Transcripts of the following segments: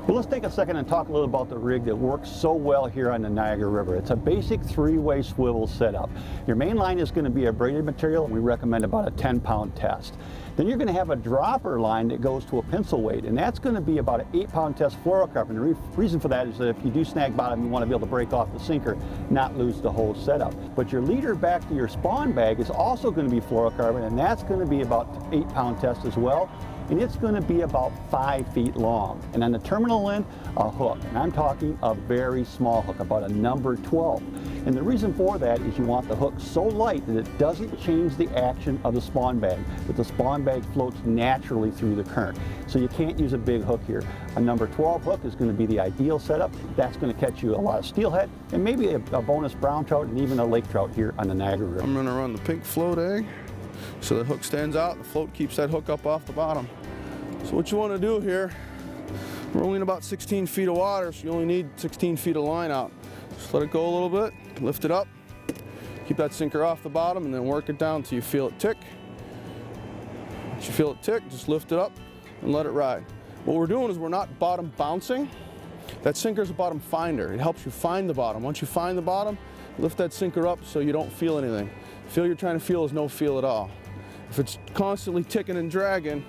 Well, let's take a second and talk a little about the rig that works so well here on the Niagara River. It's a basic 3-way swivel setup. Your main line is going to be a braided material, and we recommend about a 10-pound test. Then you're going to have a dropper line that goes to a pencil weight, and that's going to be about an 8-pound test fluorocarbon. The reason for that is that if you do snag bottom, you want to be able to break off the sinker, not lose the whole setup. But your leader back to your spawn bag is also going to be fluorocarbon, and that's going to be about 8-pound test as well. And it's going to be about 5 feet long. And on the terminal end, a hook. And I'm talking a very small hook, about a number 12. And the reason for that is you want the hook so light that it doesn't change the action of the spawn bag, but the spawn bag floats naturally through the current. So you can't use a big hook here. A number 12 hook is going to be the ideal setup. That's going to catch you a lot of steelhead and maybe a bonus brown trout and even a lake trout here on the Niagara River. I'm going to run the pink float egg. So the hook stands out, the float keeps that hook up off the bottom. So what you want to do here, we're only in about 16 feet of water, so you only need 16 feet of line out. Just let it go a little bit, lift it up, keep that sinker off the bottom, and then work it down until you feel it tick. Once you feel it tick, just lift it up and let it ride. What we're doing is we're not bottom bouncing. That sinker is a bottom finder. It helps you find the bottom. Once you find the bottom, lift that sinker up so you don't feel anything. The feel you're trying to feel is no feel at all. If it's constantly ticking and dragging,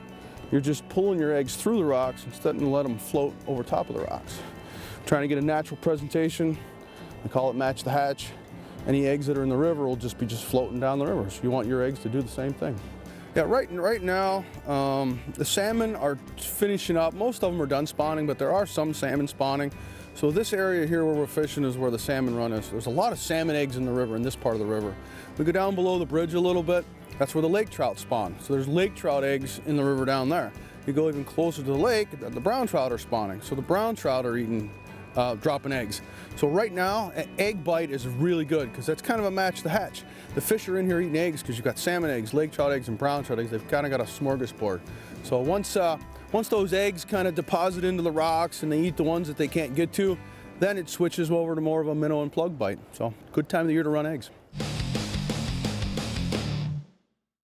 you're just pulling your eggs through the rocks instead of letting them float over top of the rocks. Trying to get a natural presentation, I call it match the hatch. Any eggs that are in the river will just be floating down the river, so you want your eggs to do the same thing. Yeah, right now, the salmon are finishing up. Most of them are done spawning, but there are some salmon spawning. So this area here where we're fishing is where the salmon run is. There's a lot of salmon eggs in the river, in this part of the river. We go down below the bridge a little bit, that's where the lake trout spawn. So there's lake trout eggs in the river down there. You go even closer to the lake, the brown trout are spawning. So the brown trout are eating, dropping eggs. So right now, an egg bite is really good because that's kind of a match the hatch. The fish are in here eating eggs because you've got salmon eggs, lake trout eggs, and brown trout eggs. They've kind of got a smorgasbord. So once those eggs kind of deposit into the rocks and they eat the ones that they can't get to, then it switches over to more of a minnow and plug bite. So good time of the year to run eggs.